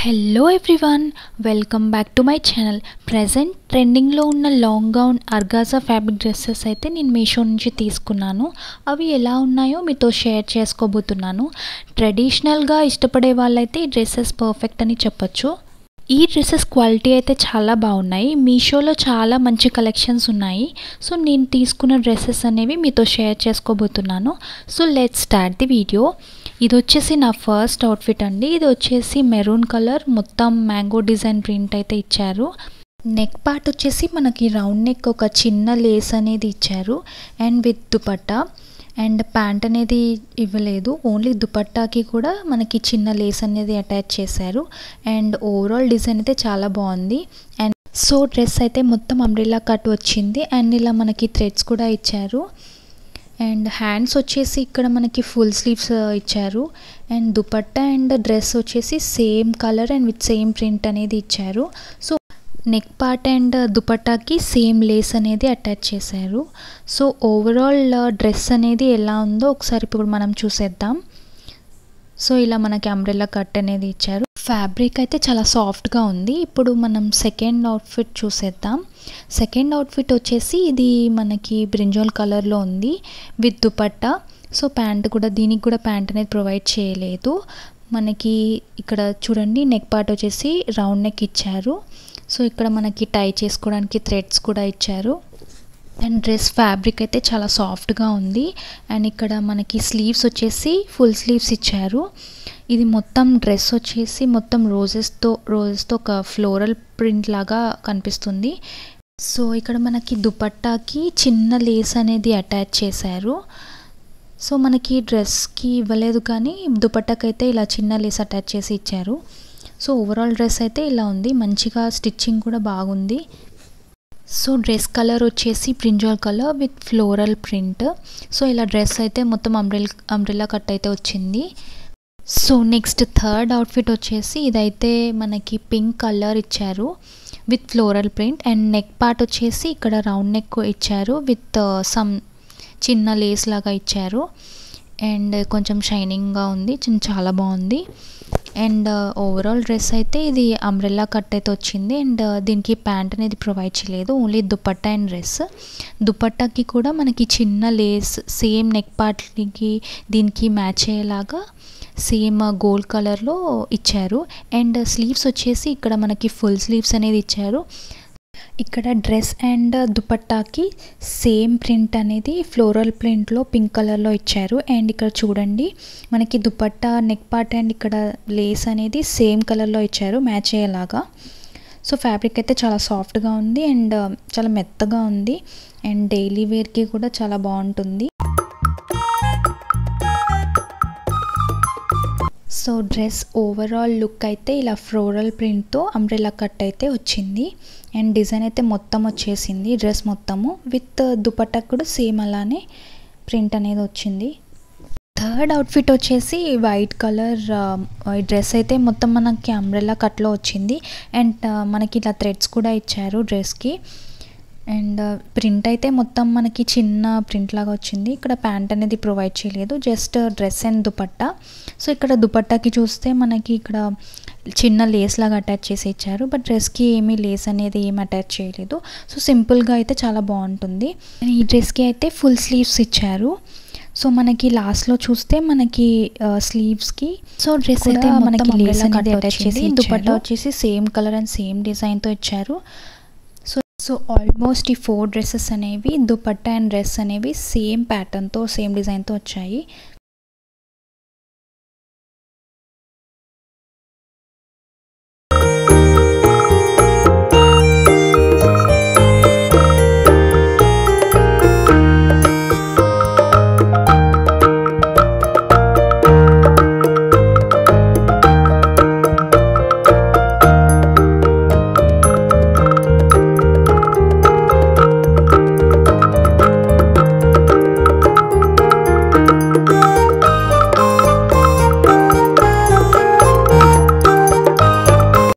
Hello everyone, welcome back to my channel. Present ట్రెండింగ్లో ఉన్న long gown ఆర్గాజా fabric dresses అయితే నేను మీషో నుంచి తీసుకున్నాను. అవి ఎలా ఉన్నాయో మీతో షేర్ చేసుకోబోతున్నాను. ట్రెడిషనల్గా ఇష్టపడే వాళ్ళైతే ఈ డ్రెస్సెస్ పర్ఫెక్ట్ అని చెప్పొచ్చు. ఈ డ్రెస్సెస్ క్వాలిటీ అయితే చాలా బాగున్నాయి. మీషోలో చాలా మంచి కలెక్షన్స్ ఉన్నాయి. సో నేను తీసుకున్న డ్రెస్సెస్ అనేవి మీతో షేర్ చేసుకోబోతున్నాను. So let's start the video. ఇది వచ్చేసి నా ఫస్ట్ అవుట్ఫిట్ అండి. ఇది వచ్చేసి మెరూన్ కలర్, మొత్తం మ్యాంగో డిజైన్ ప్రింట్ అయితే ఇచ్చారు. నెక్ పార్ట్ వచ్చేసి మనకి రౌండ్ నెక్, ఒక చిన్న లేస్ అనేది ఇచ్చారు and with dupatta. And pant అనేది ఇవ్వలేదు, ఓన్లీ దుపట్టాకి కూడా మనకి చిన్న లేస్ అనేది అటాచ్ చేశారు. అండ్ ఓవరాల్ డిజైన్ అయితే చాలా బాగుంది. అండ్ సో డ్రెస్ అయితే మొత్తం అంబ్రెల్లా కట్ వచ్చింది అండ్ ఇలా మనకి థ్రెడ్స్ కూడా ఇచ్చారు. అండ్ హ్యాండ్స్ వచ్చేసి ఇక్కడ మనకి ఫుల్ స్లీవ్స్ ఇచ్చారు. అండ్ దుపట్టా అండ్ డ్రెస్ వచ్చేసి same colour and with same print అనేది ఇచ్చారు. సో నెక్ పార్ట్ అండ్ దుపట్టాకి సేమ్ లేస్ అనేది అటాచ్ చేశారు. సో ఓవరాల్ డ్రెస్ అనేది ఎలా ఉందో ఒకసారి ఇప్పుడు మనం చూసేద్దాం. సో ఇలా మనకి అంబ్రెల్లా కట్ అనేది ఇచ్చారు. ఫ్యాబ్రిక్ అయితే చాలా సాఫ్ట్గా ఉంది. ఇప్పుడు మనం సెకండ్ అవుట్ఫిట్ చూసేద్దాం. సెకండ్ అవుట్ఫిట్ వచ్చేసి ఇది మనకి బ్రింజాల్ కలర్లో ఉంది విత్ దుపట్టా. సో ప్యాంట్ కూడా, దీనికి కూడా ప్యాంట్ అనేది ప్రొవైడ్ చేయలేదు. మనకి ఇక్కడ చూడండి, నెక్ పార్ట్ వచ్చేసి రౌండ్ నెక్ ఇచ్చారు. సో ఇక్కడ మనకి టై చేసుకోవడానికి థ్రెడ్స్ కూడా ఇచ్చారు. అండ్ డ్రెస్ ఫ్యాబ్రిక్ అయితే చాలా సాఫ్ట్గా ఉంది. అండ్ ఇక్కడ మనకి స్లీవ్స్ వచ్చేసి ఫుల్ స్లీవ్స్ ఇచ్చారు. ఇది మొత్తం డ్రెస్ వచ్చేసి మొత్తం రోజెస్తో ఒక ఫ్లోరల్ ప్రింట్ లాగా కనిపిస్తుంది. సో ఇక్కడ మనకి దుపట్టాకి చిన్న లేస్ అనేది అటాచ్ చేశారు. సో మనకి డ్రెస్కి ఇవ్వలేదు కానీ దుపట్టాకి అయితే ఇలా చిన్న లేస్ అటాచ్ చేసి ఇచ్చారు. సో ఓవరాల్ డ్రెస్ అయితే ఇలా ఉంది, మంచిగా స్టిచ్చింగ్ కూడా బాగుంది. సో డ్రెస్ కలర్ వచ్చేసి brinjal colour with floral print. So ఇలా డ్రెస్ అయితే మొత్తం అంబ్రెల్లా కట్ అయితే వచ్చింది. సో నెక్స్ట్ థర్డ్ అవుట్ఫిట్ వచ్చేసి ఇదైతే మనకి పింక్ కలర్ ఇచ్చారు with floral print. And neck part వచ్చేసి ఇక్కడ రౌండ్ నెక్ ఇచ్చారు విత్ సమ్ చిన్న లేస్ లాగా ఇచ్చారు. అండ్ కొంచెం షైనింగ్గా ఉంది, చాలా బాగుంది. అండ్ ఓవరాల్ డ్రెస్ అయితే ఇది అంబ్రెల్లా కట్ అయితే వచ్చింది. అండ్ దీనికి ప్యాంట్ అనేది ప్రొవైడ్ చేయలేదు, ఓన్లీ దుపట్టా అండ్ డ్రెస్. దుపట్టాకి కూడా మనకి చిన్న లేస్ సేమ్ నెక్ పార్ట్కి దీనికి మ్యాచ్ అయ్యేలాగా సేమ్ గోల్డ్ కలర్లో ఇచ్చారు. అండ్ స్లీవ్స్ వచ్చేసి ఇక్కడ మనకి ఫుల్ స్లీవ్స్ అనేది ఇచ్చారు. ఇక్కడ డ్రెస్ అండ్ దుపట్టాకి సేమ్ ప్రింట్ అనేది ఫ్లోరల్ ప్రింట్లో పింక్ కలర్లో ఇచ్చారు. అండ్ ఇక్కడ చూడండి, మనకి దుపట్టా నెక్ పార్ట్ అండ్ ఇక్కడ లేస్ అనేది సేమ్ కలర్లో ఇచ్చారు మ్యాచ్ అయ్యేలాగా. సో ఫ్యాబ్రిక్ అయితే చాలా సాఫ్ట్గా ఉంది అండ్ చాలా మెత్తగా ఉంది. అండ్ డైలీ వేర్కి కూడా చాలా బాగుంటుంది. సో డ్రెస్ ఓవరాల్ లుక్ అయితే ఇలా ఫ్లోరల్ ప్రింట్తో అంబ్రెల్లా కట్ అయితే వచ్చింది. అండ్ డిజైన్ అయితే మొత్తం వచ్చేసింది డ్రెస్ మొత్తము, విత్ దుపట్టా కూడా సేమ్ అలానే ప్రింట్ అనేది వచ్చింది. థర్డ్ అవుట్ఫిట్ వచ్చేసి వైట్ కలర్ డ్రెస్ అయితే మొత్తం మనకి అంబ్రెల్లా కట్లో వచ్చింది. అండ్ మనకి ఇలా థ్రెడ్స్ కూడా ఇచ్చారు డ్రెస్కి. అండ్ ప్రింట్ అయితే మొత్తం మనకి చిన్న ప్రింట్ లాగా వచ్చింది. ఇక్కడ ప్యాంట్ అనేది ప్రొవైడ్ చేయలేదు, just dress and dupatta. So ఇక్కడ దుపట్టాకి చూస్తే మనకి ఇక్కడ చిన్న లేస్ లాగా అటాచ్ చేసి ఇచ్చారు, బట్ డ్రెస్కి ఏమీ లేస్ అనేది ఏమి అటాచ్ చేయలేదు. సో సింపుల్గా అయితే చాలా బాగుంటుంది. ఈ డ్రెస్కి అయితే ఫుల్ స్లీవ్స్ ఇచ్చారు. సో మనకి లాస్ట్లో చూస్తే మనకి స్లీవ్స్కి సో డ్రెస్ అయితే మనకి లేస్ అనేది అటాచ్ చేసి, దుపట్టా వచ్చేసి సేమ్ కలర్ అండ్ సేమ్ డిజైన్తో ఇచ్చారు. సో ఆల్మోస్ట్ ఈ 4 డ్రెస్సెస్ అనేవి దుపట్టా అండ్ డ్రెస్ అనేవి సేమ్ ప్యాటర్న్తో సేమ్ డిజైన్తో వచ్చాయి.